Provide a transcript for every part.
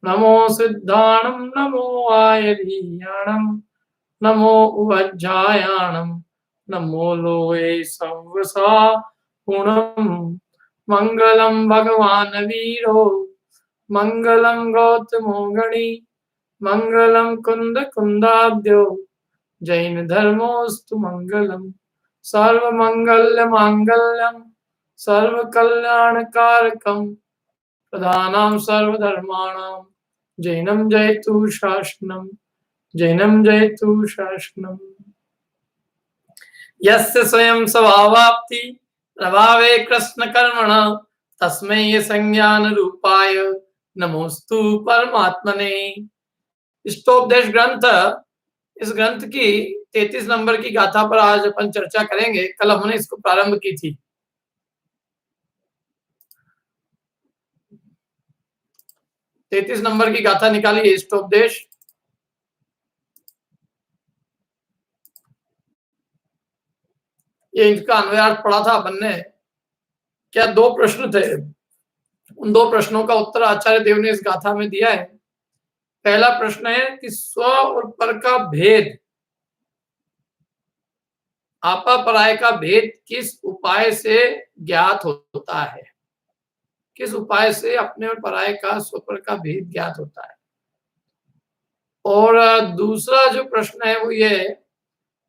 नमो सिद्धाणं नमो आयर्याणं नमो उवज्जायाणं नमो लोये सव्वसा गुणं मंगलम भगवान वीरो मंगलम गौतमो गणी मंगलम कुंद कुंदाब्द्यो जैन धर्मोस्तु मंगलम सर्व मंगल मांगल्यम सर्व कल्याण कारकम प्रधानां सर्वधर्माणां जैनम जयतु शासनम जैनम जयतु शासनम यस्य स्वयं स्वभावाप्ति प्रभावे कृष्ण कर्मण तस्मै संज्ञान रूपाय नमोस्तु परमात्मने। इष्टोपदेश ग्रंथ, इस ग्रंथ की 33 नंबर की गाथा पर आज अपन चर्चा करेंगे। कल हमने इसको प्रारंभ की थी। 33 नंबर की गाथा निकाली है इष्टोपदेश। ये इनका अन्वयार्थ पढ़ा था अपन ने। क्या 2 प्रश्न थे, उन 2 प्रश्नों का उत्तर आचार्य देव ने इस गाथा में दिया है। पहला प्रश्न है कि स्व और पर का भेद, आपा पराय का भेद किस उपाय से ज्ञात होता है? किस उपाय से अपने और पराय का स्वपर का भेद ज्ञात होता है? और दूसरा जो प्रश्न है वो ये है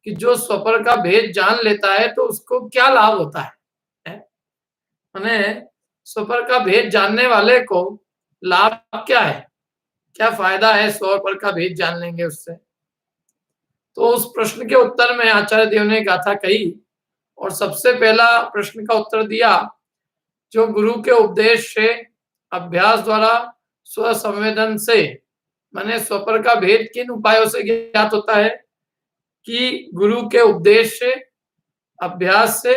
कि जो स्वपर का भेद जान लेता है तो उसको क्या लाभ होता है? माने स्वपर का भेद जानने वाले को लाभ क्या है, क्या फायदा है स्वपर का भेद जान लेंगे उससे? तो उस प्रश्न के उत्तर में आचार्य देव ने गाथा कही और सबसे पहला प्रश्न का उत्तर दिया, जो गुरु के उपदेश से अभ्यास द्वारा स्व संवेदन से, माने स्वपर का भेद किन उपायों से ज्ञात होता है? कि गुरु के उपदेश से, अभ्यास से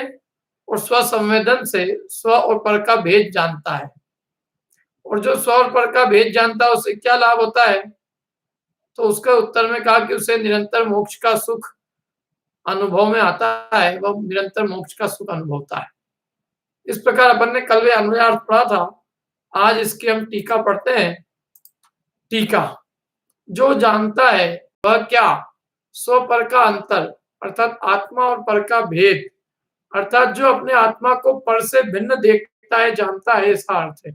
और स्व संवेदन से स्व और पर का भेद जानता है। और जो स्व और पर का भेद जानता है उससे क्या लाभ होता है? तो उसके उत्तर में कहा कि उसे निरंतर मोक्ष का सुख अनुभव में आता है, वह निरंतर मोक्ष का सुख अनुभवता है। इस प्रकार अपन ने कल अन्वयार्थ पढ़ा था। आज इसकी हम टीका पढ़ते हैं। टीका, जो जानता है वह क्या? स्व पर का अंतर अर्थात आत्मा और पर का भेद, अर्थात जो अपने आत्मा को पर से भिन्न देखता है, जानता है, ऐसा अर्थ है।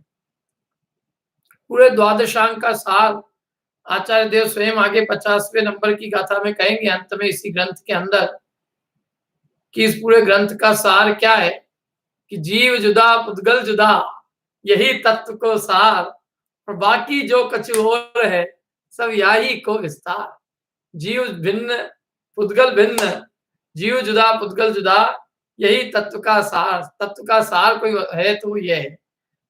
पूरे द्वादशांग का सार आचार्य देव स्वयं आगे 50वें नंबर की गाथा में कहेंगे, अंत में इसी ग्रंथ के अंदर, कि इस पूरे ग्रंथ का सार क्या है कि जीव जुदा पुद्गल जुदा, यही तत्व को सार, और बाकी जो कछु और है सब यही को विस्तार। जीव भिन्न पुद्गल भिन्न, जीव जुदा पुद्गल जुदा, यही तत्व का सार। तत्व का सार कोई है तो ये है,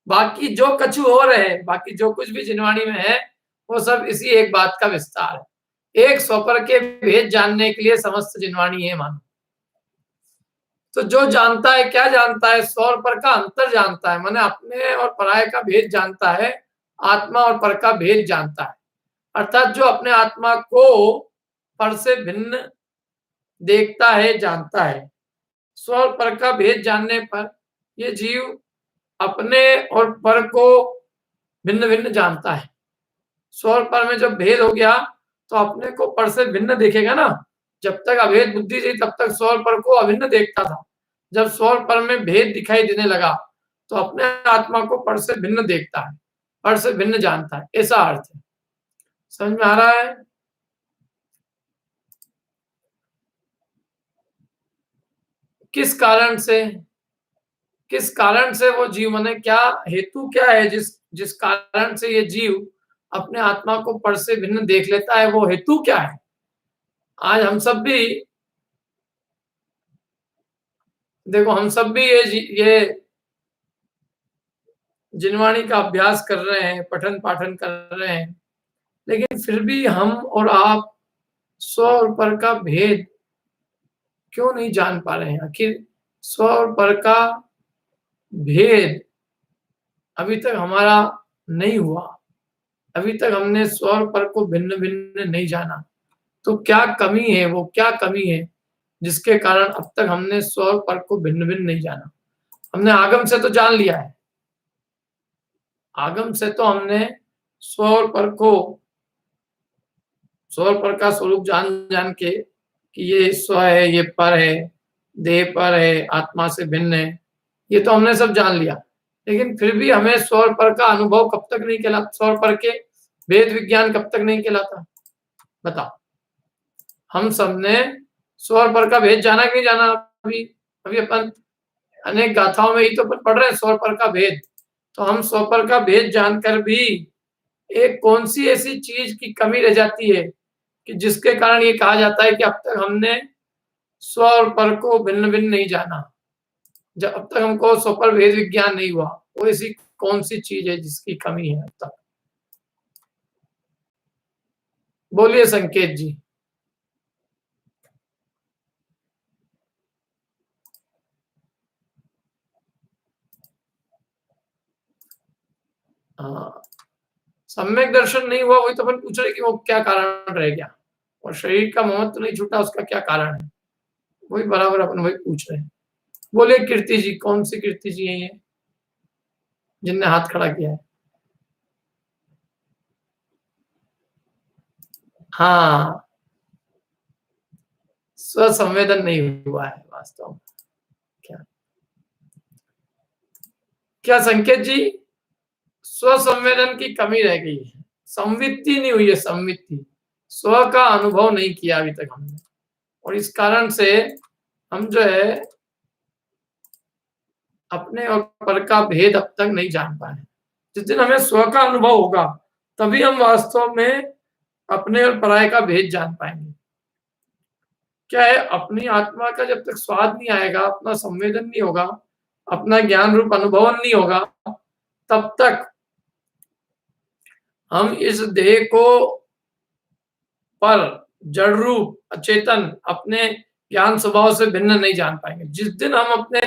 बाकी जो कछु और है, बाकी जो कुछ भी जिनवाणी में है वो सब इसी एक बात का विस्तार है। एक स्वपर के भेद जानने के लिए समस्त जिनवाणी है मानो। तो जो जानता है, क्या जानता है? स्व और पर का अंतर जानता है, माने अपने और पराये का भेद जानता है, आत्मा और पर का भेद जानता है। अर्थात जो अपने आत्मा को पर से भिन्न देखता है, जानता है। स्व और पर का भेद जानने पर ये जीव अपने और पर को भिन्न भिन्न जानता है। स्व और पर में जब भेद हो गया तो अपने को पर से भिन्न देखेगा ना। जब तक अभेद बुद्धि थी तब तक स्व और पर को अभिन्न देखता था। जब स्व और पर में भेद दिखाई देने लगा तो अपने आत्मा को पर से भिन्न देखता है, पर से भिन्न जानता है, ऐसा अर्थ है। समझ में आ रहा है? किस कारण से, किस कारण से वो जीव, माने क्या हेतु क्या है जिस कारण से ये जीव अपने आत्मा को पर से भिन्न देख लेता है, वो हेतु क्या है? आज हम सब भी देखो, हम सब भी ये जिनवाणी का अभ्यास कर रहे हैं, पठन पाठन कर रहे हैं, लेकिन फिर भी हम और आप स्व और पर का भेद क्यों नहीं जान पा रहे हैं? आखिर स्व और पर का भेद अभी तक हमारा नहीं हुआ, अभी तक हमने स्व और पर को भिन्न भिन्न नहीं जाना। तो क्या कमी है, वो क्या कमी है जिसके कारण अब तक हमने स्व और पर को भिन्न भिन्न नहीं जाना? हमने आगम से तो जान लिया है, आगम से तो हमने स्व और पर को, स्व और पर का स्वरूप जान जान के कि ये स्व है, ये पर है, देह पर है, आत्मा से भिन्न है, ये तो हमने सब जान लिया। लेकिन फिर भी हमें स्व और पर का अनुभव कब तक नहीं कहलाता, स्व और पर के वेद विज्ञान कब तक नहीं कहलाता? बताओ। हम सबने स्व और पर का भेद जाना कि नहीं जाना? अभी अभी अपन अनेक गाथाओं में ही तो पढ़ रहे हैं स्व और पर का भेद। तो हम स्व पर का भेद जानकर भी एक कौन सी ऐसी चीज की कमी रह जाती है कि जिसके कारण ये कहा जाता है कि अब तक हमने स्व और पर को भिन्न भिन्न नहीं जाना, जब अब तक हमको स्व पर भेद विज्ञान नहीं हुआ। वो ऐसी कौन सी चीज है जिसकी कमी है अब तक? बोलिए संकेत जी। हाँ, सम्यक दर्शन नहीं हुआ, वही तो अपन पूछ रहे कि वो क्या कारण रह गया, और शरीर का महत्व नहीं छूटा, उसका क्या कारण है? वही बराबर अपन वही पूछ रहे हैं। बोले कीर्ति जी, कौन सी कीर्ति जी है ये जिनने हाथ खड़ा किया है? हाँ, स्वसंवेदन नहीं हुआ है वास्तव में। क्या क्या संकेत जी? स्वसंवेदन की कमी रह गई है, संवित्ति नहीं हुई है, संवित्ति, स्व का अनुभव नहीं किया अभी तक हमने, और इस कारण से हम जो है अपने और पर का भेद अब तक नहीं जान पाए। जिस दिन हमें स्व का अनुभव होगा तभी हम वास्तव में अपने और पराये का भेद जान पाएंगे। क्या है, अपनी आत्मा का जब तक स्वाद नहीं आएगा, अपना संवेदन नहीं होगा, अपना ज्ञान रूप अनुभवन नहीं होगा, तब तक हम इस देह को पर जड़ रूप अचेतन अपने ज्ञान स्वभाव से भिन्न नहीं जान पाएंगे। जिस दिन हम अपने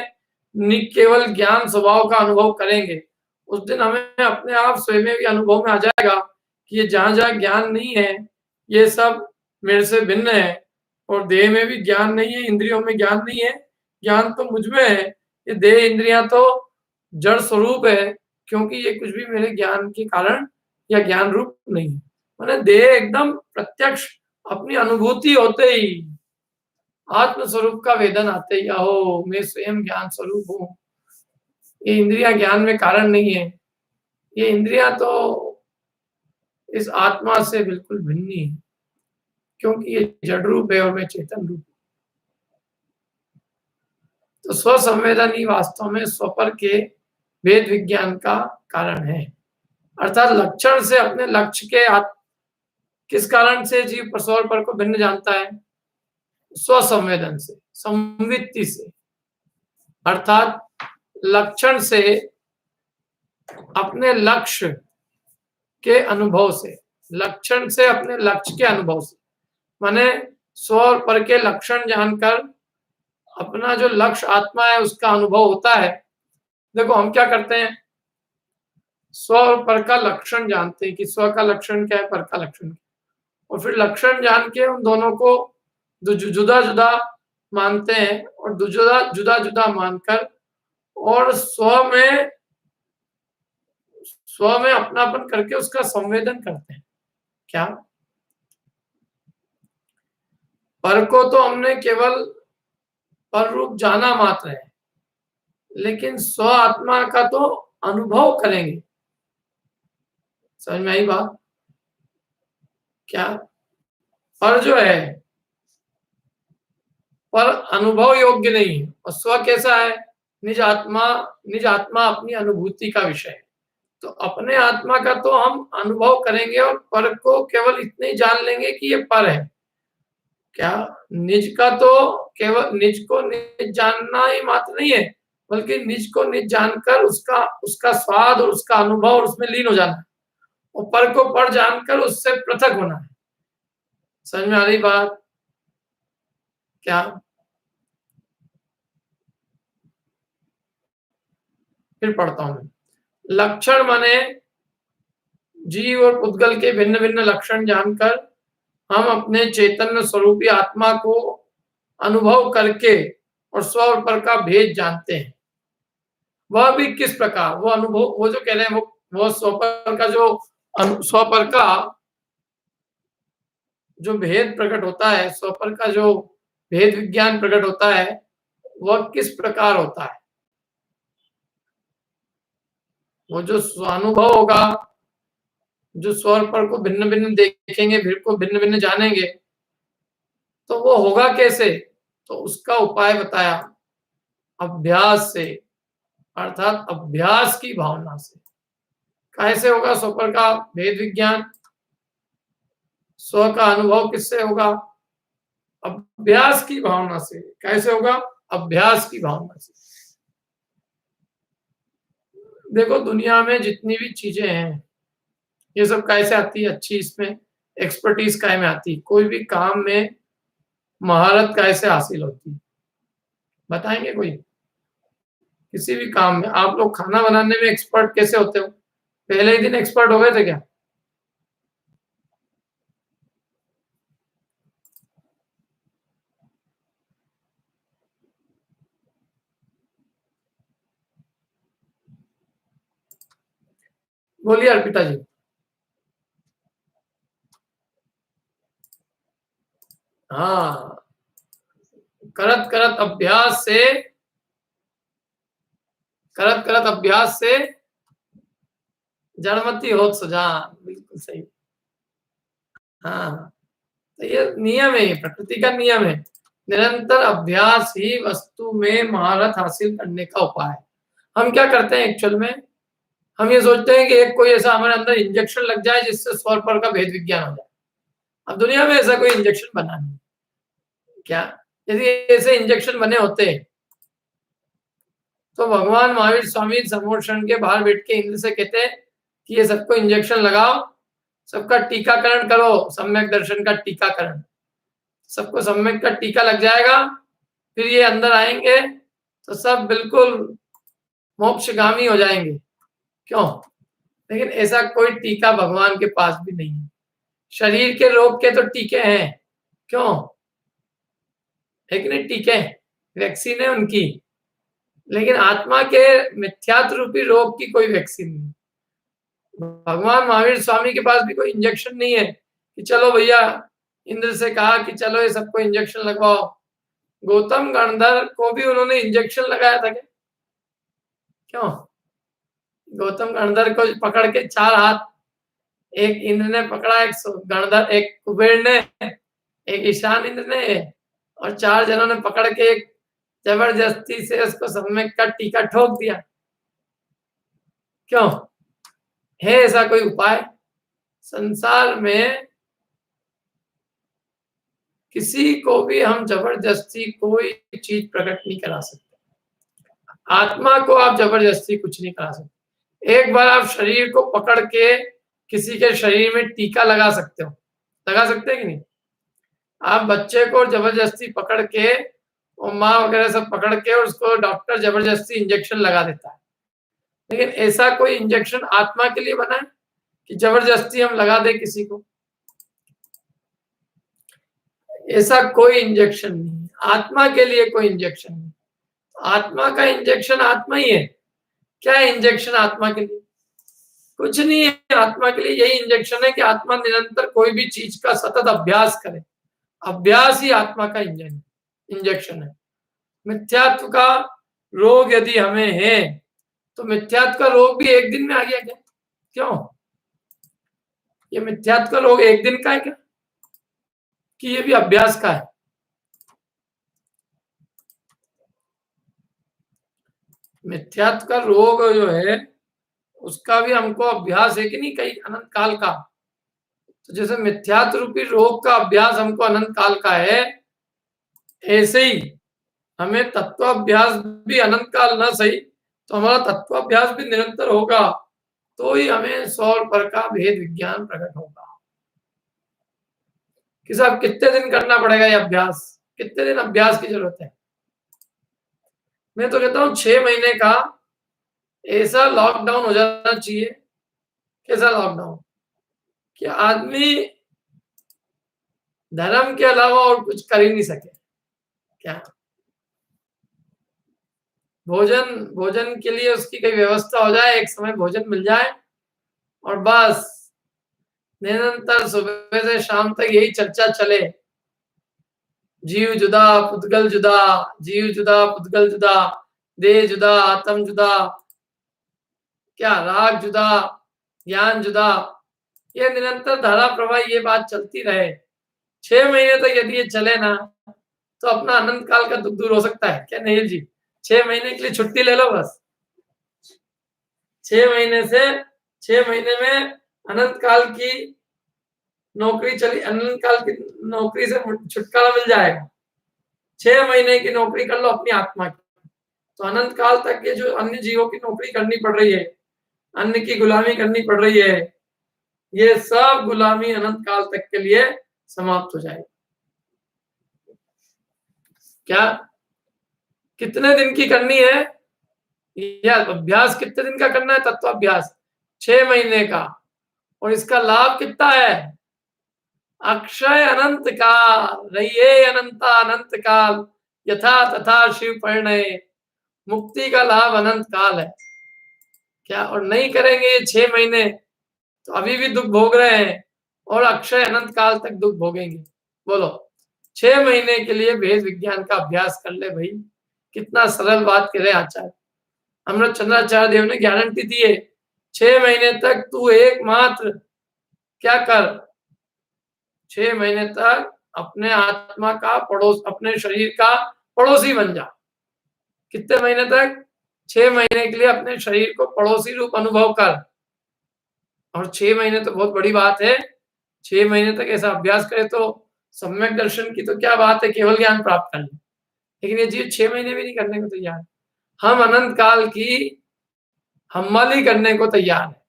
केवल ज्ञान स्वभाव का अनुभव करेंगे, उस दिन हमें अपने आप स्वयं भी अनुभव में आ जाएगा कि ये जहां जहां ज्ञान नहीं है, ये सब मेरे से भिन्न है, और देह में भी ज्ञान नहीं है, इंद्रियों में ज्ञान नहीं है, ज्ञान तो मुझ में है। ये देह इंद्रियां तो जड़ स्वरूप है, क्योंकि ये कुछ भी मेरे ज्ञान के कारण या ज्ञान रूप नहीं है। मैंने देह एकदम प्रत्यक्ष अपनी अनुभूति होते ही, आत्म स्वरूप का वेदन आते ही, अहो मैं स्वयं ज्ञान स्वरूप हूँ, ये इंद्रियां ज्ञान में कारण नहीं है, ये इंद्रियां तो इस आत्मा से बिल्कुल भिन्न है, क्योंकि ये जड़ रूप है और मैं चेतन रूप। तो स्व संवेदन ही वास्तव में स्वपर के वेद विज्ञान का कारण है। अर्थात लक्षण से अपने लक्ष्य के किस कारण से जीव परस्पर पर को भिन्न जानता है? स्व संवेदन से, संवित्ति से, अर्थात लक्षण से, अपने लक्ष्य के अनुभव से, लक्षण से अपने लक्ष्य के अनुभव से, माने स्व और पर के लक्षण जानकर अपना जो लक्ष्य आत्मा है उसका अनुभव होता है। देखो हम क्या करते हैं, स्व और पर का लक्षण जानते हैं कि स्व का लक्षण क्या है, पर का लक्षण क्या है, और फिर लक्षण जान के उन दोनों को जुदा जुदा मानते हैं, और जुदा जुदा मानकर और स्व में अपनापन करके उसका संवेदन करते हैं। क्या पर को तो हमने केवल पर रूप जाना मात्र है, लेकिन स्व आत्मा का तो अनुभव करेंगे। समझ में आई बात? क्या पर जो है, पर अनुभव योग्य नहीं है, और स्व कैसा है? निज आत्मा अपनी अनुभूति का विषय है। तो अपने आत्मा का तो हम अनुभव करेंगे, और पर को केवल इतने ही जान लेंगे कि ये पर है। क्या निज का तो केवल निज को निज जानना ही मात्र नहीं है, बल्कि निज को निज जानकर उसका स्वाद और उसका अनुभव और उसमें लीन हो जाना है, और पर को पर जानकर उससे पृथक होना है। समझ में आ रही बात? क्या फिर पढ़ता हूं मैं। लक्षण माने जीव और पुद्गल के भिन्न भिन्न लक्षण जानकर हम अपने चैतन्य स्वरूपी आत्मा को अनुभव करके और स्व और पर का भेद जानते हैं। वह भी किस प्रकार, वो अनुभव, वो जो कह रहे हैं वो स्व पर का जो स्वपर का जो भेद प्रकट होता है, स्वपर का जो भेद विज्ञान प्रकट होता है, वह किस प्रकार होता है? वो जो स्वानुभव होगा, जो स्वर पर को भिन्न भिन्न देखेंगे, फिर को भिन्न भिन्न जानेंगे, तो वो होगा कैसे? तो उसका उपाय बताया, अभ्यास से, अर्थात अभ्यास की भावना से। कैसे होगा स्वपर का भेद विज्ञान? स्व का अनुभव किससे होगा? अभ्यास की भावना से। कैसे होगा? अभ्यास की भावना से। देखो, दुनिया में जितनी भी चीजें हैं, ये सब कैसे आती है? अच्छी इसमें एक्सपर्टीज काय में आती है? कोई भी काम में महारत कैसे हासिल होती है, बताएंगे कोई? किसी भी काम में आप लोग खाना बनाने में एक्सपर्ट कैसे होते हो? पहले ही दिन एक्सपर्ट हो गए थे क्या? बोलिए अर्पिता जी। हाँ, करत करत अभ्यास से, करत करत अभ्यास से जड़मती होत सुजान। बिल्कुल सही। हाँ, तो ये नियम है, प्रकृति का नियम है। निरंतर अभ्यास ही वस्तु में महारत हासिल करने का उपाय है। हम क्या करते हैं एक्चुअल में? हम ये सोचते हैं कि एक कोई ऐसा हमारे अंदर इंजेक्शन लग जाए जिससे स्वर पर का भेद विज्ञान हो जाए। अब दुनिया में ऐसा कोई इंजेक्शन बना नहीं। क्या यदि ऐसे इंजेक्शन बने होते तो भगवान महावीर स्वामी समोषण के बाहर बैठ के इंद्र से कहते कि ये सबको इंजेक्शन लगाओ, सबका टीकाकरण करो, सम्यक दर्शन का टीकाकरण, सबको सम्यक का टीका लग जाएगा, फिर ये अंदर आएंगे तो सब बिल्कुल मोक्षगामी हो जाएंगे। क्यों? लेकिन ऐसा कोई टीका भगवान के पास भी नहीं है। शरीर के रोग के तो टीके हैं, क्यों? है कि नहीं? टीके, वैक्सीन है उनकी, लेकिन आत्मा के मिथ्यात्व रूपी रोग की कोई वैक्सीन नहीं। भगवान महावीर स्वामी के पास भी कोई इंजेक्शन नहीं है कि चलो भैया, इंद्र से कहा कि चलो ये सबको इंजेक्शन लगवाओ। गौतम गणधर को भी उन्होंने इंजेक्शन लगाया था क्या? क्यों? गौतम गणधर को पकड़ के चार हाथ, एक इंद्र ने पकड़ा, एक गणधर, एक कुबेर ने, एक ईशान इंद्र ने, और चार जनों ने पकड़ के एक जबरदस्ती से उसको सम्यक का टीका ठोक दिया। क्यों? है ऐसा कोई उपाय? संसार में किसी को भी हम जबरदस्ती कोई चीज प्रकट नहीं करा सकते। आत्मा को आप जबरदस्ती कुछ नहीं करा सकते। एक बार आप शरीर को पकड़ के किसी के शरीर में टीका लगा सकते हो, लगा सकते हैं कि नहीं? आप बच्चे को जबरदस्ती पकड़ के, और माँ वगैरह सब पकड़ के, और उसको डॉक्टर जबरदस्ती इंजेक्शन लगा देता है। लेकिन ऐसा कोई इंजेक्शन आत्मा के लिए बना है कि जबरदस्ती हम लगा दे किसी को? ऐसा कोई इंजेक्शन नहीं। आत्मा के लिए कोई इंजेक्शन नहीं। आत्मा का इंजेक्शन आत्मा ही है। क्या है इंजेक्शन आत्मा के लिए? कुछ नहीं है। आत्मा के लिए यही इंजेक्शन है कि आत्मा निरंतर कोई भी चीज का सतत अभ्यास करे। अभ्यास ही आत्मा का इंजेक्शन है। मिथ्यात्व का रोग यदि हमें है, तो मिथ्यात्व का रोग भी एक दिन में आ गया क्या? क्यों? ये मिथ्यात्व का रोग एक दिन का है क्या? कि ये भी अभ्यास का है? मिथ्यात्व का रोग जो है, उसका भी हमको अभ्यास है कि नहीं, कई अनंत काल का। तो जैसे मिथ्यात्व रूपी रोग का अभ्यास हमको अनंत काल का है, ऐसे ही हमें तत्वाभ्यास भी अनंत काल ना सही तो हमारा तत्वाभ्यास भी निरंतर होगा, तो ही हमें सौर पर का भेद विज्ञान प्रकट होगा। कि साहब कितने दिन करना पड़ेगा ये अभ्यास? कितने दिन अभ्यास की जरूरत है? मैं तो कहता हूँ 6 महीने का ऐसा लॉकडाउन हो जाना चाहिए। कैसा लॉकडाउन? कि आदमी धर्म के अलावा और कुछ कर ही नहीं सके। क्या? भोजन के लिए उसकी कोई व्यवस्था हो जाए, एक समय भोजन मिल जाए, और बस निरंतर सुबह से शाम तक यही चर्चा चले, जीव जुदा पुद्गल जुदा, जीव जुदा पुद्गल जुदा, देह जुदा आत्म जुदा, क्या राग जुदा ज्ञान जुदा, ये निरंतर धारा प्रवाह ये बात चलती रहे 6 महीने तक यदि ये चले ना, तो अपना अनंत काल का दुख दूर हो सकता है क्या नहीं जी? 6 महीने के लिए छुट्टी ले लो बस, 6 महीने से 6 महीने में अनंत काल की नौकरी चली, अनंत काल की नौकरी से छुटकारा मिल जाएगा। 6 महीने की नौकरी कर लो अपनी आत्मा की, तो अनंत काल तक ये जो अन्य जीवों की नौकरी करनी पड़ रही है, अन्य की गुलामी करनी पड़ रही है, ये सब गुलामी अनंत काल तक के लिए समाप्त हो जाएगी। क्या कितने दिन की करनी है? यह अभ्यास कितने दिन का करना है? तत्वाभ्यास 6 महीने का, और इसका लाभ कितना है? अक्षय अनंत काल रहिए, अनंता अनंत काल यथा तथा शिव परिणय, मुक्ति का लाभ अनंत काल है क्या? और नहीं करेंगे ये 6 महीने तो अभी भी दुख भोग रहे हैं, और अक्षय अनंत काल तक दुख भोगेंगे। बोलो, 6 महीने के लिए भेद विज्ञान का अभ्यास कर ले भाई, कितना सरल बात करे आचार्य। अमृत चंद्राचार्य देव ने गारंटी दी है, 6 महीने तक तू एकमात्र क्या कर, 6 महीने तक अपने आत्मा का पड़ोस, अपने शरीर का पड़ोसी बन जा। कितने महीने तक? 6 महीने के लिए अपने शरीर को पड़ोसी रूप अनुभव कर। और 6 महीने तो बहुत बड़ी बात है, 6 महीने तक ऐसा अभ्यास करे तो सम्यक दर्शन की तो क्या बात है, केवल ज्ञान प्राप्त कर ले। लेकिन ये जीव 6 महीने भी नहीं करने को तैयार। हम अनंत काल की हम्मली करने को तैयार है,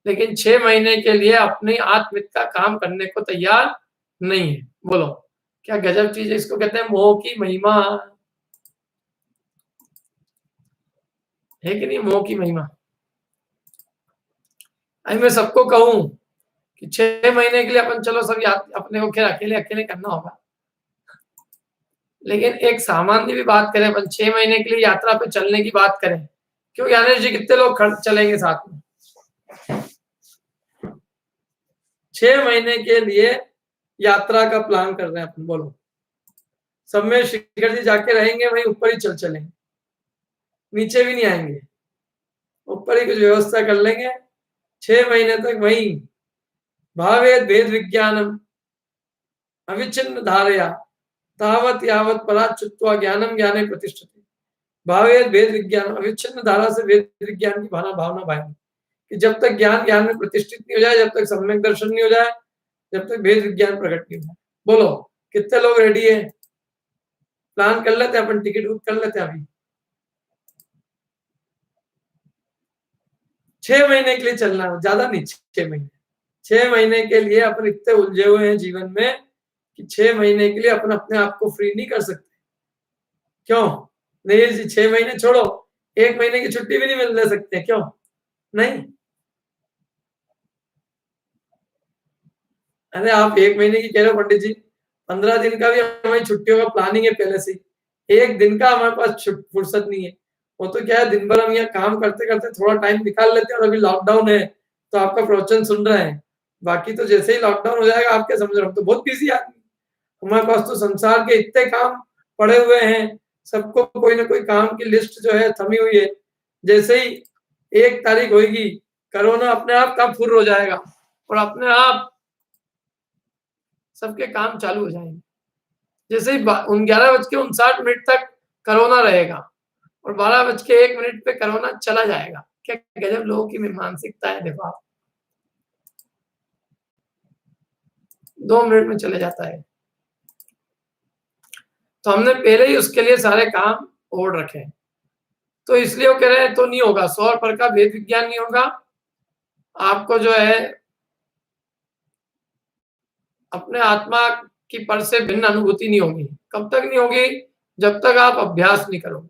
लेकिन 6 महीने के लिए अपनी आत्मित का काम करने को तैयार नहीं है। बोलो, क्या गजब चीज है, इसको कहते हैं मोह की महिमा, है कि नहीं? मोह की महिमा। अभी मैं सबको कहूं कि 6 महीने के लिए अपन चलो सब अपने को खेल अकेले अकेले करना होगा, लेकिन एक सामान्य भी बात करें, अपन 6 महीने के लिए यात्रा पे चलने की बात करें, क्यों ज्ञानेश जी कितने लोग चलेंगे साथ में? 6 महीने के लिए यात्रा का प्लान कर रहे हैं अपन, बोलो सब में शिखर जी जाके रहेंगे, वहीं ऊपर ही चलेंगे, नीचे भी नहीं आएंगे, ऊपर ही कुछ व्यवस्था कर लेंगे, 6 महीने तक वहीं भावेद भेद विज्ञानम अविच्छिन्न धारया तावत यावत पराच्युत्वा ज्ञानम ज्ञाने प्रतिष्ठते। भावेद भेद विज्ञान, अविच्छिन्न धारा से भेद विज्ञान की भावना भाएंगे कि जब तक ज्ञान ज्ञान में प्रतिष्ठित नहीं हो जाए, जब तक सम्यक दर्शन नहीं हो जाए, जब तक भेद विज्ञान प्रकट नहीं हो जाए। बोलो, कितने लोग रेडी है? प्लान कर लेते हैं अपन, टिकट बुक कर लेते हैं अभी। 6 महीने के लिए चलना है, ज्यादा नहीं, 6 महीने। 6 महीने के लिए अपन इतने उलझे हुए हैं जीवन में कि 6 महीने के लिए अपन अपने आप को फ्री नहीं कर सकते। क्यों नहीं जी? 6 महीने छोड़ो, 1 महीने की छुट्टी भी नहीं मिल ले सकते, क्यों नहीं? अरे आप 1 महीने की कह रहे हो पंडित जी, 15 दिन का भी हमारी छुट्टियों का प्लानिंग है पहले से, 1 दिन का हमारे पास फुर्सत नहीं है। वो तो क्या है, दिन भर हम यहाँ काम करते करते थोड़ा टाइम निकाल लेते हैं, और अभी लॉकडाउन है तो आपका प्रवचन सुन रहे हैं। बाकी तो जैसे ही लॉकडाउन हो जाएगा, आप क्या समझ रहे हो, तो बहुत बिजी आदमी, हमारे पास तो संसार के इतने काम पड़े हुए हैं, सबको कोई ना कोई काम की लिस्ट जो है थमी हुई है। जैसे ही 1 तारीख होगी, कोरोना अपने आप कब फुर हो जाएगा, और अपने आप सबके काम चालू हो जाएंगे। जैसे ही 11:59 तक कोरोना रहेगा, और 12:01 पे कोरोना चला जाएगा। क्या गजब लोगों की मानसिकता है, देखो आप, 2 मिनट में चले जाता है। तो हमने पहले ही उसके लिए सारे काम ओढ़ रखे हैं, तो इसलिए वो कह रहे हैं तो नहीं होगा, 100 पर का भेद विज्ञान नहीं होगा, आपको जो है अपने आत्मा की पर से भिन्न अनुभूति नहीं होगी। कब तक नहीं होगी? जब तक आप अभ्यास नहीं करोगे,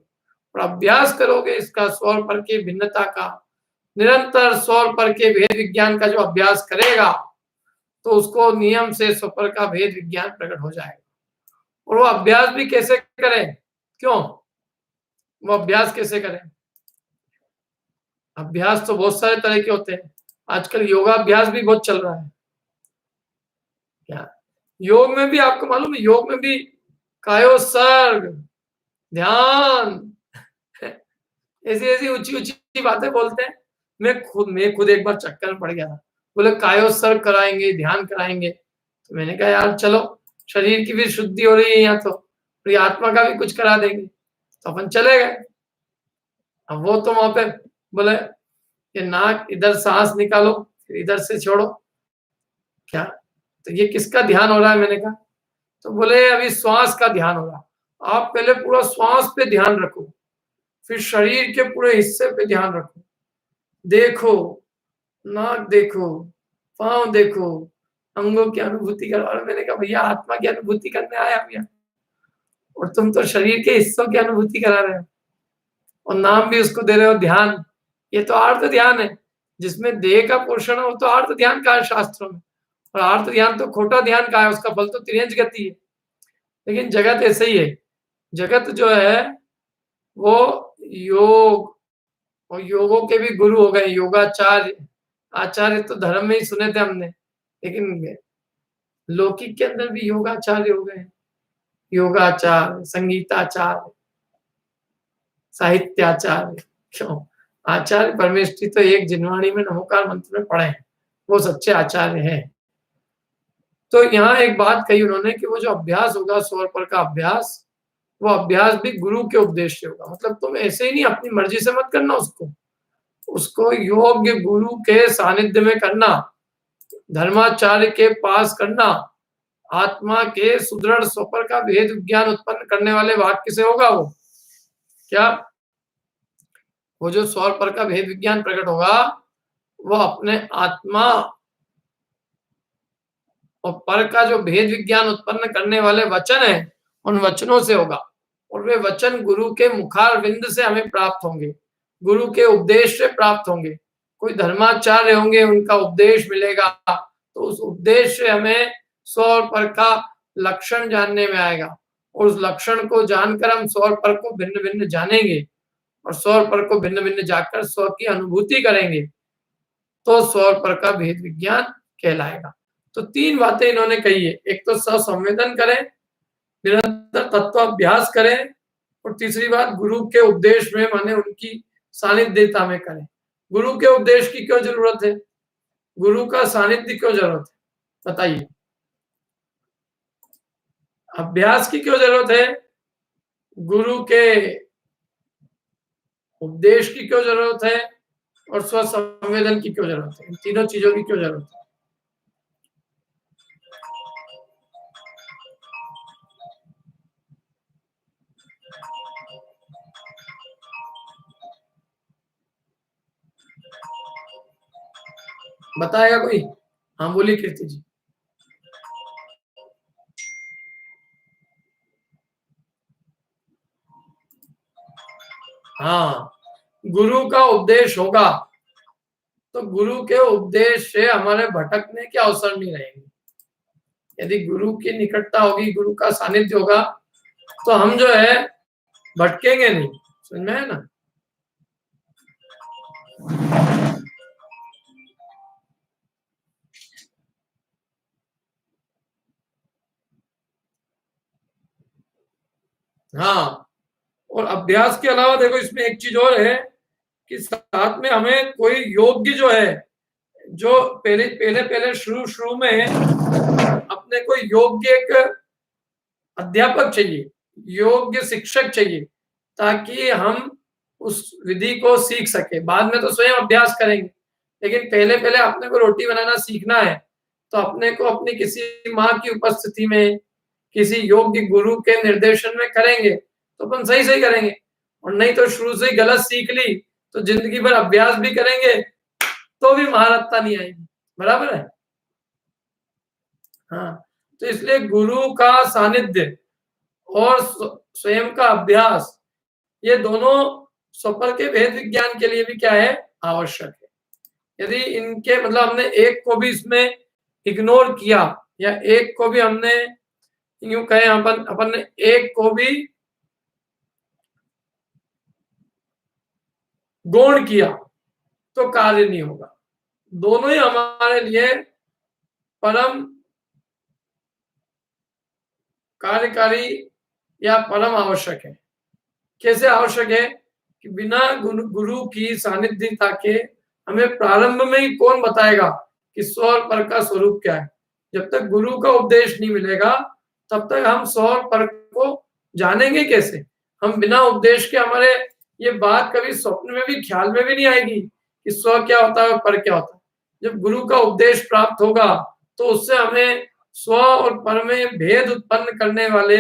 और अभ्यास करोगे इसका स्वर पर की भिन्नता का, निरंतर स्वर पर के भेद विज्ञान का जो अभ्यास करेगा, तो उसको नियम से स्वपर का भेद विज्ञान प्रकट हो जाएगा। और वो अभ्यास भी कैसे करें? क्यों वो अभ्यास कैसे करें? अभ्यास तो बहुत सारे तरह के होते हैं, आजकल योगाभ्यास भी बहुत चल रहा है। क्या योग में भी आपको मालूम है, योग में भी कायोत्सर्ग, ध्यान, ऐसी ऐसी ऊंची ऊंची बातें बोलते हैं। मैं खुद एक बार चक्कर में पड़ गया था। बोले कायोत्सर्ग कराएंगे, ध्यान कराएंगे। तो मैंने कहा यार चलो, शरीर की भी शुद्धि हो रही है यहाँ तो, और ये आत्मा का भी कुछ करा देंगे। तो अपन चले गए। अब वो तो वहां पे बोले कि नाक इधर सांस निकालो, फिर इधर से छोड़ो। क्या? तो ये किसका ध्यान हो रहा है? मैंने कहा। तो बोले अभी श्वास का ध्यान हो रहा। आप पहले पूरा श्वास पे ध्यान रखो, फिर शरीर के पूरे हिस्से पे ध्यान रखो। देखो, नाक देखो, पांव देखो, अंगों की अनुभूति करो। और मैंने कहा भैया आत्मा की अनुभूति करने आया भैया, और तुम तो शरीर के हिस्सों की अनुभूति करा रहे हो, और नाम भी उसको दे रहे हो ध्यान। ये तो आर्त ध्यान है, जिसमें देह का पोषण है, वो तो आर्त ध्यान का है शास्त्रों में। और आर्त ध्यान तो खोटा ध्यान का है, उसका फल तो तिर्यंज गति है। लेकिन जगत ऐसे ही है। जगत जो है वो योग, और योगों के भी गुरु हो गए, योगाचार्य। आचार्य तो धर्म में ही सुने थे हमने, लेकिन लौकिक के अंदर भी योगाचार्य हो गए। योगाचार्य, संगीताचार्य, साहित्याचार्य। क्यों? आचार्य परमेष्ठी तो एक जिनवाणी में नमोकार मंत्र में पढ़े हैं, वो सच्चे आचार्य हैं। तो यहाँ एक बात कही उन्होंने कि वो जो अभ्यास होगा स्वर पर का अभ्यास, वो अभ्यास भी गुरु के उपदेश से होगा। मतलब तुम ऐसे ही नहीं अपनी मर्जी से मत करना उसको, उसको योग्य गुरु के सानिध्य में करना, धर्माचार्य के पास करना। आत्मा के सुदृढ़ स्वपर का भेद विज्ञान उत्पन्न करने वाले वाक्य से होगा वो। क्या? वो जो स्वर पर का भेद विज्ञान प्रकट होगा, वो अपने आत्मा और पर का जो भेद विज्ञान उत्पन्न करने वाले वचन है, उन वचनों से होगा। और वे वचन गुरु के मुखार विंद से हमें प्राप्त होंगे, गुरु के उपदेश से प्राप्त होंगे। कोई धर्माचार्य होंगे, उनका उपदेश मिलेगा, तो उस उपदेश से हमें स्व और पर का लक्षण जानने में आएगा। और उस लक्षण को जानकर हम स्व और पर को भिन्न भिन्न जानेंगे, और स्व और पर को भिन्न भिन्न जाकर स्व की अनुभूति करेंगे, तो स्व और पर का भेद विज्ञान कहलाएगा। तो तीन बातें इन्होंने कही है। एक तो ससंवेदन करें, निरंतर तत्वाभ्यास करें, और तीसरी बात गुरु के उपदेश में माने उनकी सानिध्यता में करें। गुरु के उपदेश की क्यों जरूरत है? गुरु का सानिध्य क्यों जरूरत है? बताइए। अभ्यास की क्यों जरूरत है? गुरु के उपदेश की क्यों जरूरत है? और स्व संवेदन की क्यों जरूरत है? इन तीनों चीजों की क्यों जरूरत है? बताएगा कोई? हाँ बोलिए कीर्ति जी। हाँ, गुरु का उपदेश होगा तो गुरु के उपदेश से हमारे भटकने के अवसर नहीं रहेंगे। यदि गुरु की निकटता होगी, गुरु का सानिध्य होगा, तो हम जो है भटकेंगे नहीं। समझ में है ना? हाँ, और अभ्यास के अलावा देखो इसमें एक चीज और है कि साथ में हमें कोई योग्य जो है, जो पहले पहले पहले शुरू शुरू में अपने को योग्य एक अध्यापक चाहिए, योग्य शिक्षक चाहिए, ताकि हम उस विधि को सीख सके। बाद में तो स्वयं अभ्यास करेंगे, लेकिन पहले पहले अपने को रोटी बनाना सीखना है, तो अपने को अपनी किसी माँ की उपस्थिति में, किसी योग्य गुरु के निर्देशन में करेंगे, तो अपन सही सही करेंगे। और नहीं तो शुरू से ही गलत सीख ली तो जिंदगी भर अभ्यास भी करेंगे तो भी महारत्ता नहीं आएगी। बराबर है? हाँ, तो इसलिए गुरु का सानिध्य और स्वयं का अभ्यास, ये दोनों स्वपर के भेद विज्ञान के लिए भी क्या है? आवश्यक है। यदि इनके मतलब हमने एक को भी इसमें इग्नोर किया, या एक को भी हमने यूं कहे अपन ने एक को भी गौण किया, तो कार्य नहीं होगा। दोनों ही हमारे लिए परम कार्यकारी या परम आवश्यक है। कैसे आवश्यक है कि बिना गुरु की सानिध्यता के हमें प्रारंभ में ही कौन बताएगा कि स्व और पर का स्वरूप क्या है। जब तक गुरु का उपदेश नहीं मिलेगा तब तक हम स्व और पर को जानेंगे कैसे। हम बिना उपदेश के, हमारे ये बात कभी स्वप्न में भी, ख्याल में भी नहीं आएगी कि स्व क्या होता है और पर क्या होता है। जब गुरु का उपदेश प्राप्त होगा तो उससे हमें स्व और पर में भेद उत्पन्न करने वाले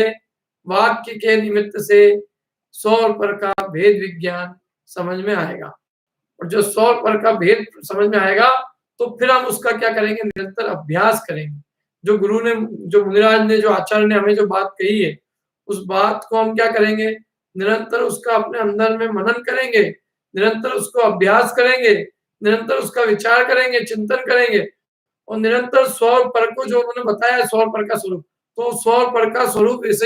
वाक्य के निमित्त से स्व और पर का भेद विज्ञान समझ में आएगा। और जो स्व और पर का भेद समझ में आएगा तो फिर हम उसका क्या करेंगे, निरंतर अभ्यास करेंगे। जो गुरु ने, जो मुनिराज ने, जो आचार्य ने हमें जो बात कही है, उस बात को हम क्या करेंगे, निरंतर उसका अपने अंदर में मनन करेंगे, निरंतर उसको अभ्यास करेंगे, निरंतर उसका विचार करेंगे, चिंतन करेंगे, और निरंतर स्व और पर को, जो उन्होंने बताया स्व और पर का स्वरूप, तो स्व और पर का स्वरूप वैसे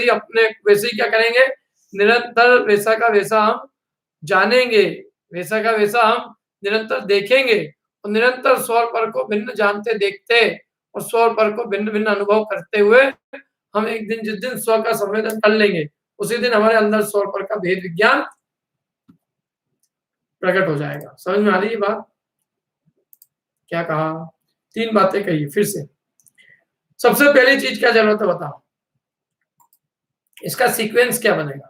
ही क्या करेंगे, निरंतर वैसा का वैसा हम जानेंगे, वैसा का वैसा हम निरंतर देखेंगे, और निरंतर स्व और पर को भिन्न जानते देखते और स्व और पर को भिन्न भिन्न अनुभव करते हुए हम एक दिन, जिस दिन स्व का संवेदन कर लेंगे, उसी दिन हमारे अंदर स्व और पर का भेद विज्ञान प्रकट हो जाएगा। समझ में आ रही है बात? क्या कहा? 3 बातें कही फिर से। सबसे पहली चीज क्या जरूरत है बताओ, इसका सीक्वेंस क्या बनेगा?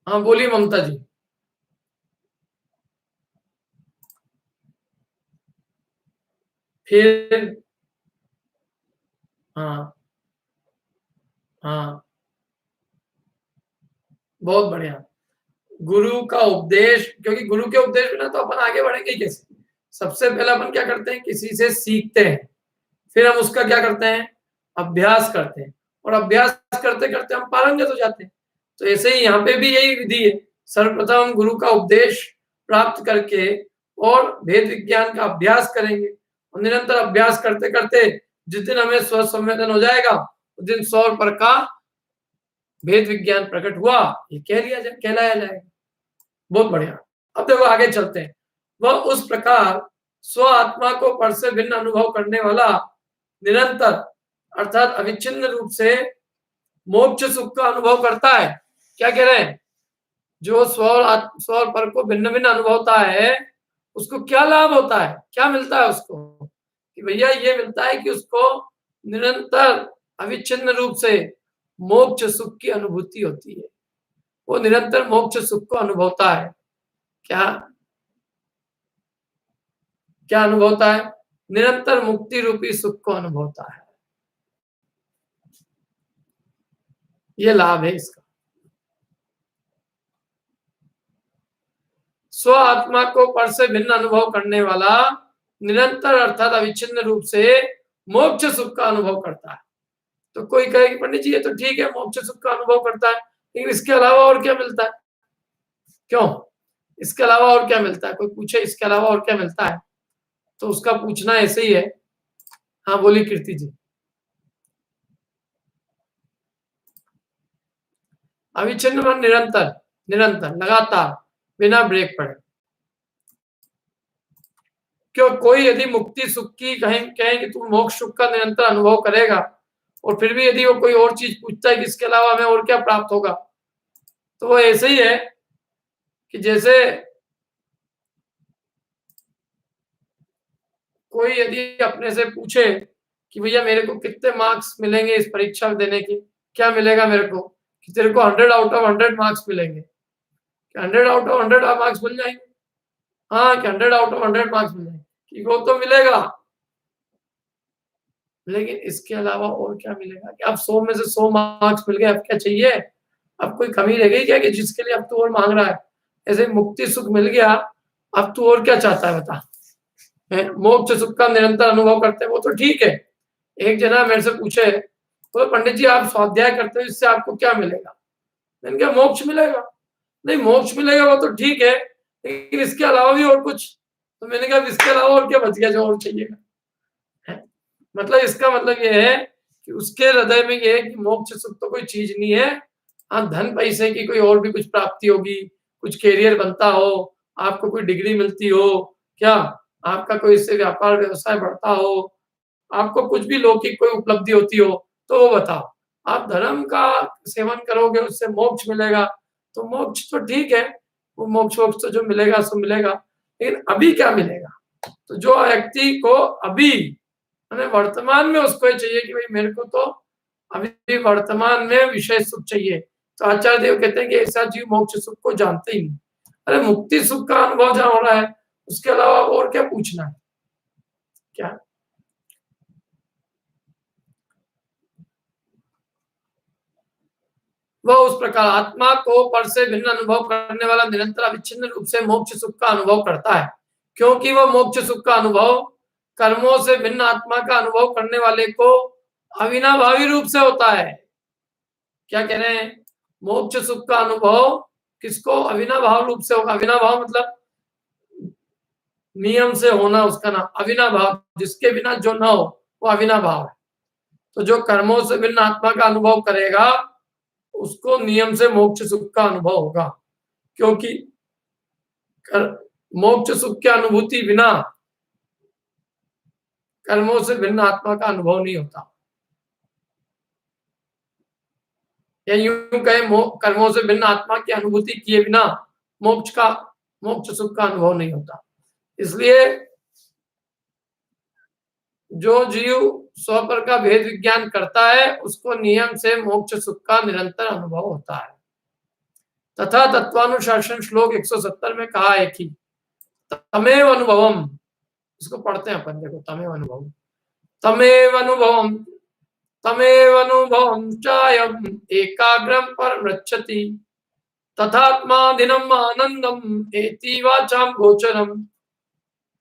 हाँ बोलिए ममता जी। फिर हाँ हाँ, बहुत बढ़िया। गुरु का उपदेश, क्योंकि गुरु के उपदेश बिना तो अपन आगे बढ़ेंगे कैसे। सबसे पहले अपन क्या करते हैं, किसी से सीखते हैं, फिर हम उसका क्या करते हैं, अभ्यास करते हैं, और अभ्यास करते करते हम पारंगत हो जाते हैं। तो ऐसे ही यहाँ पे भी यही विधि है। सर्वप्रथम हम गुरु का उपदेश प्राप्त करके और भेद विज्ञान का अभ्यास करेंगे, और निरंतर अभ्यास करते करते जिस दिन हमें स्व संवेदन हो जाएगा उस दिन स्व और पर का भेद विज्ञान प्रकट हुआ, ये कहलाया जाएगा। बहुत बढ़िया। अब देखो आगे चलते हैं। वह उस प्रकार स्व आत्मा को पर से भिन्न अनुभव करने वाला, निरंतर अर्थात अविच्छिन्न रूप से मोक्ष सुख का अनुभव करता है। क्या कह रहे हैं? जो स्व और पर को भिन्न भिन्न अनुभवता है उसको क्या लाभ होता है, क्या मिलता है उसको, कि भैया ये मिलता है कि उसको निरंतर अविच्छिन्न रूप से मोक्ष सुख की अनुभूति होती है। वो निरंतर मोक्ष सुख को अनुभवता है। क्या क्या अनुभवता है? निरंतर मुक्ति रूपी सुख को अनुभवता है। ये लाभ है इसका। स्व आत्मा को पर से भिन्न अनुभव करने वाला, निरंतर अर्थात अविच्छिन्न रूप से मोक्ष सुख का अनुभव करता है। तो कोई कहे कि पंडित जी ये तो ठीक है, मोक्ष सुख का अनुभव करता है, लेकिन इसके अलावा और क्या मिलता है? क्यों, इसके अलावा और क्या मिलता है? कोई पूछे इसके अलावा और क्या मिलता है, तो उसका पूछना ऐसे ही है। हाँ बोली कीर्ति जी। अविच्छिन्न मन निरंतर, निरंतर लगातार बिना ब्रेक पड़े। क्यों, कोई यदि मुक्ति सुख की कहें कि तुम मोक्ष सुख का निरंतर अनुभव करेगा, और फिर भी यदि वो कोई और चीज पूछता है कि इसके अलावा हमें और क्या प्राप्त होगा, तो वो ऐसे ही है कि जैसे कोई यदि अपने से पूछे कि भैया मेरे को कितने मार्क्स मिलेंगे इस परीक्षा देने की, क्या मिलेगा मेरे को, कि तेरे को 100 आउट ऑफ 100 मार्क्स मिलेंगे, 100 आउट ऑफ 100 मार्क्स मिल जाएंगे। हाँ कि 100 आउट ऑफ 100 मार्क्स मिल जाएंगे, कि वो तो मिलेगा, लेकिन इसके अलावा और क्या मिलेगा? कि अब 100 में से 100 मार्क्स मिल गए, अब क्या चाहिए? अब कोई कमी रह गई क्या कि जिसके लिए अब तू और मांग रहा है? ऐसे मुक्ति सुख मिल गया, अब तू और क्या चाहता है बता? मोक्ष सुख का निरंतर अनुभव करते हैं वो तो ठीक है। एक जना मेरे से पूछे, तो पंडित जी आप स्वाध्याय करते हो, इससे आपको क्या मिलेगा? मैंने कहा मोक्ष मिलेगा। नहीं मोक्ष मिलेगा वो तो ठीक है, लेकिन इसके अलावा भी और कुछ? तो मैंने कहा इसके अलावा और क्या बच गया जो और चाहिएगा? मतलब इसका मतलब ये है कि उसके हृदय में ये है कि मोक्ष सुख तो कोई चीज नहीं है, हाँ, धन पैसे की कोई और भी कुछ प्राप्ति होगी, कुछ करियर बनता हो, आपको कोई डिग्री मिलती हो, क्या आपका कोई इससे व्यापार व्यवसाय बढ़ता हो, आपको कुछ भी लौकिक कोई उपलब्धि होती हो, तो वो बताओ। आप धर्म का सेवन करोगे, उससे मोक्ष मिलेगा, तो मोक्ष तो ठीक है, वो मोक्ष-वोक्ष तो जो मिलेगा सो मिलेगा, लेकिन अभी क्या मिलेगा? तो जो व्यक्ति को अभी माने वर्तमान में उसको ये चाहिए कि भाई मेरे को तो अभी वर्तमान में विषय सुख चाहिए, तो आचार्य देव कहते हैं कि ऐसा जीव मोक्ष सुख को जानते ही नहीं। अरे मुक्ति सुख का अनुभव जहाँ हो रहा है, उसके अलावा और क्या पूछना है? क्या? वह उस प्रकार आत्मा को पर से भिन्न अनुभव करने वाला निरंतर अविच्छिन्न रूप से मोक्ष सुख का अनुभव करता है, क्योंकि वह मोक्ष सुख का अनुभव कर्मों से भिन्न आत्मा का अनुभव करने वाले को अविनाभावी रूप से होता है। क्या कह रहे हैं? मोक्ष सुख का अनुभव किसको अविनाभाव रूप से होगा? अविनाभाव मतलब नियम से होना, उसका नाम अविनाभाव, जिसके बिना जो न हो वो अविनाभाव है। तो जो कर्मों से भिन्न आत्मा का अनुभव करेगा उसको नियम से मोक्ष सुख का अनुभव होगा, क्योंकि मोक्ष सुख की अनुभूति बिना कर्मों से भिन्न आत्मा का अनुभव नहीं होता। या यूं कहे कर्मों से भिन्न आत्मा की अनुभूति किए बिना मोक्ष सुख का अनुभव नहीं होता। इसलिए जो जीव स्वपर का भेद विज्ञान करता है उसको नियम से मोक्ष सुख का निरंतर अनुभव होता है। तथा तत्वानुशासन श्लोक 170 में कहा है कि तमेव अनुभवम, इसको पढ़ते हैं अपन, देखो तमेव अनुभवम, तमेव अनुभवम तमेव अनुभवम चायम एकाग्रम परमृच्छति तथात्मादिनम आनंदम एति वाचाम गोचरम।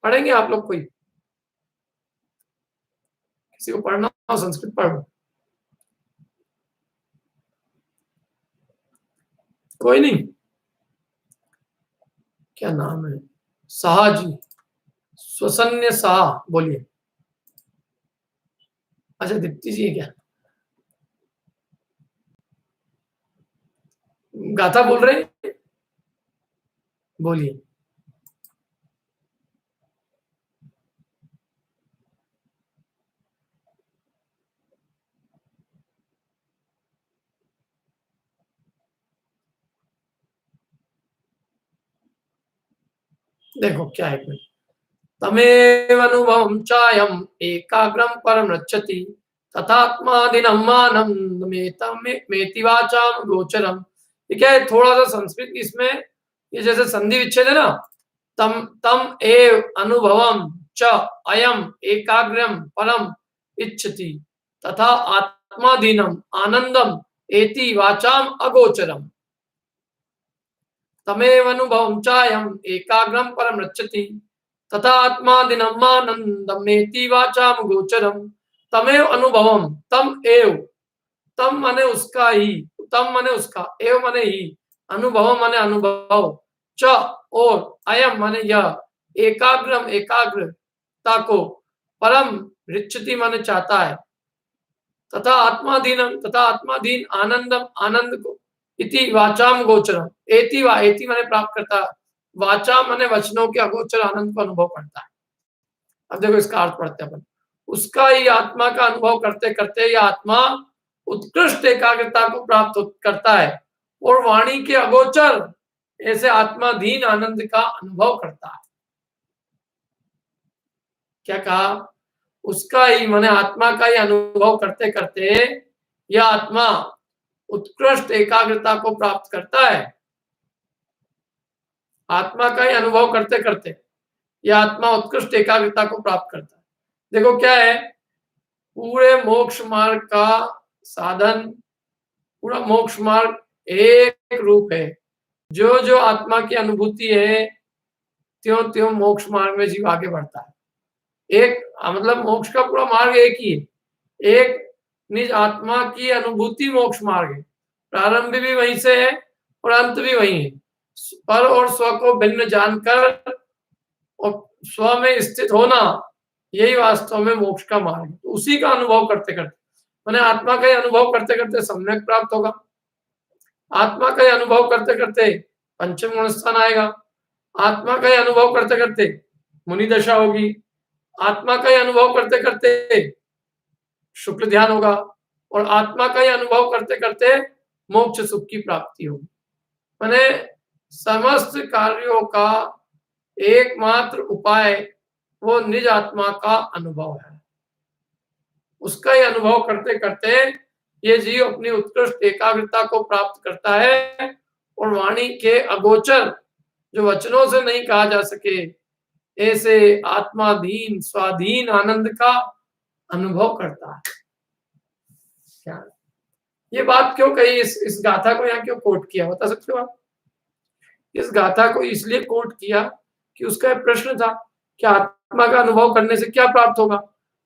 पढ़ेंगे आप लोग? कोई किसी को पढ़ना हो संस्कृत पढ़ो। कोई नहीं? क्या नाम है? शाह जी, स्वसन्य शाह, बोलिए। अच्छा दीप्ति जी है क्या? गाथा बोल रहे हैं, बोलिए। देखो क्या है, तमेव अनुभवं चायम एकाग्रम परमृच्छति तथात्मादिनम मेति वाचाम गोचरम। ये क्या है, थोड़ा सा संस्कृत इसमें, ये जैसे संधि विच्छेद है ना, तम तम एव अनुभवम च अयम एकाग्रम परम इच्छति तथा आत्माधीनम आनंदम एति वाचाम अगोचरम। तमेव अनुभवं चायम एकाग्रम परमृच्छति तथा आत्मादिनमानंदमेति वाचाम गोचरम। तमेव अनुभवम, तम एव, तम माने उसका ही, तम माने उसका, एव माने ही, अनुभव माने अनुभव, च और, अयम माने यह, एकाग्रम एकाग्रता को, परम ऋच्छति माने चाहता है, तथा आत्माधीनम तथा आत्माधीन, आनंदम आनंद को, इति वाचाम गोचरम, एति वा, एति माने प्राप्त करता, वाचा माने वचनों के अगोचर आनंद को अनुभव करता है। अब देखो इसका अर्थ पढ़ते हैं अपन। उसका ही आत्मा का अनुभव करते करते यह आत्मा उत्कृष्ट एकाग्रता को प्राप्त करता है और वाणी के अगोचर ऐसे आत्माधीन आनंद का अनुभव करता है। क्या कहा? उसका ही माने आत्मा का ही अनुभव करते करते यह आत्मा उत्कृष्ट एकाग्रता को प्राप्त करता है। आत्मा का ही अनुभव करते करते यह आत्मा उत्कृष्ट एकाग्रता को प्राप्त करता है। देखो क्या है, पूरे मोक्ष मार्ग का साधन, पूरा मोक्ष मार्ग एक रूप है। जो जो आत्मा की अनुभूति है त्यों त्यों मोक्ष मार्ग में जीव आगे बढ़ता है। एक मतलब मोक्ष का पूरा मार्ग एक ही है, एक निज आत्मा की अनुभूति मोक्ष मार्ग है। प्रारंभ भी वहीं से है और अंत भी वहीं है। पर और स्व को भिन्न जानकर और स्व में स्थित होना, यही वास्तव में मोक्ष का मार्ग है। उसी का अनुभव करते करते, मैंने आत्मा का ही अनुभव करते करते सम्यक प्राप्त होगा। आत्मा का ही अनुभव करते करते पंचम गुण स्थान आएगा, आत्मा का ही अनुभव करते करते मुनि दशा होगी, आत्मा का ही अनुभव करते करते शुक्ल ध्यान होगा, और आत्मा का ही अनुभव करते करते मोक्ष सुख की प्राप्ति होगी। माने समस्त कार्यों का एकमात्र उपाय वो निज आत्मा का अनुभव है। उसका ही अनुभव करते करते ये जीव अपनी उत्कृष्ट एकाग्रता को प्राप्त करता है और वाणी के अगोचर जो वचनों से नहीं कहा जा सके ऐसे आत्माधीन स्वाधीन आनंद का अनुभव करता है। क्या ये बात क्यों कही, इस गाथा को यहाँ क्यों कोट किया, बता सकते हो आप? इस गाथा को इसलिए कोट किया कि उसका एक प्रश्न था कि आत्मा का अनुभव करने से क्या प्राप्त होगा,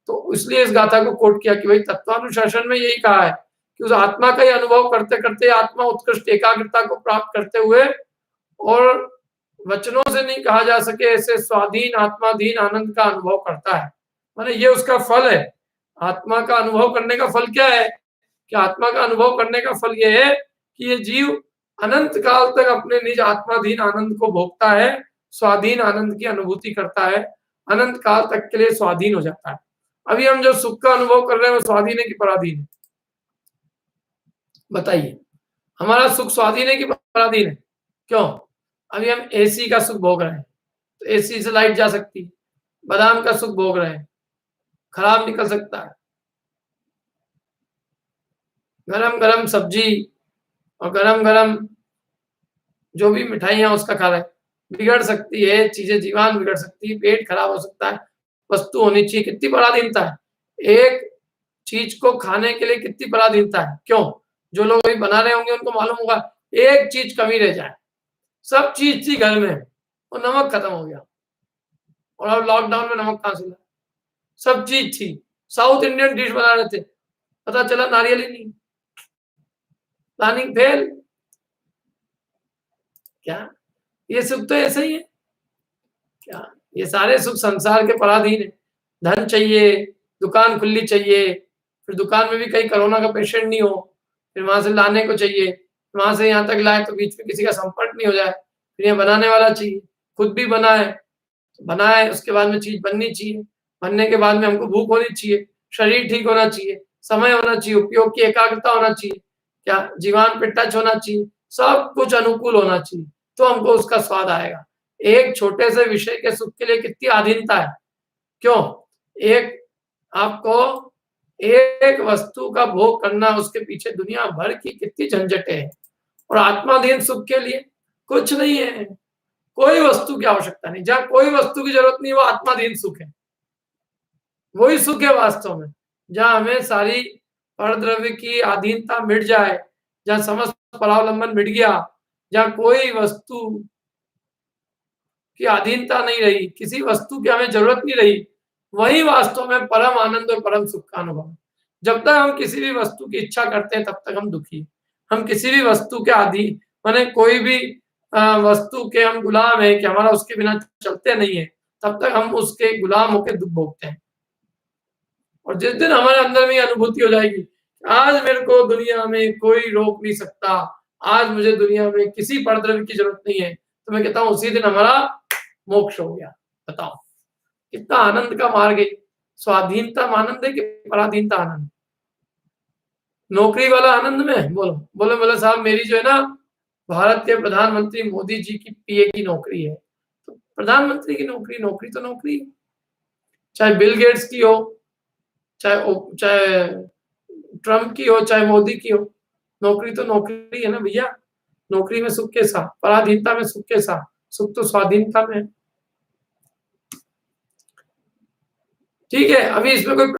तो इसलिए इस गाथा को कोट किया कि भाई तत्वानुशासन में यही कहा है कि उस आत्मा का ही अनुभव करते करते आत्मा उत्कृष्ट एकाग्रता को प्राप्त करते हुए और वचनों से नहीं कहा जा सके ऐसे स्वाधीन आत्माधीन आनंद का अनुभव करता है। माने ये उसका फल है। आत्मा का अनुभव करने का फल क्या है कि आत्मा का अनुभव करने का फल ये है कि ये जीव अनंत काल तक अपने निज आत्माधीन आनंद को भोगता है, स्वाधीन आनंद की अनुभूति करता है, अनंत काल तक के लिए स्वाधीन हो जाता है। अभी हम जो सुख का अनुभव कर रहे हैं वो स्वाधीन है कि पराधीन है? बताइए, हमारा सुख स्वाधीन है कि पराधीन है? क्यों? अभी हम एसी का सुख भोग रहे हैं, तो एसी से लाइट जा सकती है। बादाम का सुख भोग रहे हैं, खराब निकल सकता है। गरम गरम सब्जी और गरम गरम जो भी मिठाइयां उसका खा रहे हैं, बिगड़ सकती है चीजें, जीवान बिगड़ सकती है, पेट खराब हो सकता है। वस्तु होनी चाहिए, कितनी पराधीनता है एक चीज को खाने के लिए, कितनी पराधीनता है। क्यों? जो लोग अभी बना रहे होंगे उनको मालूम होगा एक चीज कमी रह जाए, सब चीज थी घर में और नमक खत्म हो गया, और अब लॉकडाउन में नमक कहां से लाए? सब चीज थी, साउथ इंडियन डिश बना रहे थे, पता चला नारियल ही नहीं, प्लानिंग फेल। क्या ये सुख तो ऐसे ही है? क्या ये सारे सुख संसार के पराधीन है? धन चाहिए, दुकान खुली चाहिए, फिर दुकान में भी कहीं कोरोना का पेशेंट नहीं हो, फिर वहां से लाने को चाहिए, वहां से यहाँ तक लाए तो बीच में किसी का संपर्क नहीं हो जाए, फिर ये बनाने वाला चाहिए, खुद भी बनाए उसके बाद में चीज बननी चाहिए, बनने के बाद में हमको भूख होनी चाहिए, शरीर ठीक होना चाहिए, समय होना चाहिए, उपयोग की एकाग्रता होना चाहिए, क्या जीवान पे टच होना चाहिए, सब कुछ अनुकूल होना चाहिए, तो हमको उसका स्वाद आएगा। एक छोटे से विषय के सुख के लिए कितनी अधीनता है। क्यों? एक आपको एक वस्तु का भोग करना, उसके पीछे दुनिया भर की कितनी झंझटें है, और आत्माधीन सुख के लिए कुछ नहीं है, कोई वस्तु की आवश्यकता नहीं। जहां कोई वस्तु की जरूरत नहीं वो आत्माधीन सुख है, वही सुख है वास्तव में। जहां हमें सारी परद्रव्य की अधीनता मिट जाए, जहां समस्त परावलंबन मिट गया, जहां कोई वस्तु की अधीनता नहीं रही, किसी वस्तु की हमें जरूरत नहीं रही, वही वास्तव में परम आनंद और परम सुख का अनुभव। जब तक हम किसी भी वस्तु की इच्छा करते हैं तब तक हम दुखी, हम किसी भी वस्तु के अधीन, माने कोई भी वस्तु के हम गुलाम है कि हमारा उसके बिना चलते नहीं है, तब तक हम उसके गुलाम होकर दुख भोगते हैं। और जिस दिन हमारे अंदर में अनुभूति हो जाएगी, आज मेरे को दुनिया में कोई रोक नहीं सकता, आज मुझे दुनिया में किसी परद्रव्य की जरूरत नहीं है, तो मैं कहता हूँ उसी दिन हमारा मोक्ष हो गया। बताओ कितना आनंद का मार्ग है। स्वाधीनता आनंद है कि पराधीनता आनंद? नौकरी वाला आनंद में बोलो, बोले साहब मेरी जो है ना भारत के प्रधानमंत्री मोदी जी की पीए की नौकरी है। तो प्रधानमंत्री की नौकरी, नौकरी तो नौकरी है, चाहे बिल गेट्स की हो, चाहे ट्रम्प की हो, चाहे मोदी की हो, नौकरी तो नौकरी है ना भैया। नौकरी में सुख के साथ, पराधीनता में सुख के साथ, सुख तो स्वाधीनता में। ठीक है, अभी इसमें कोई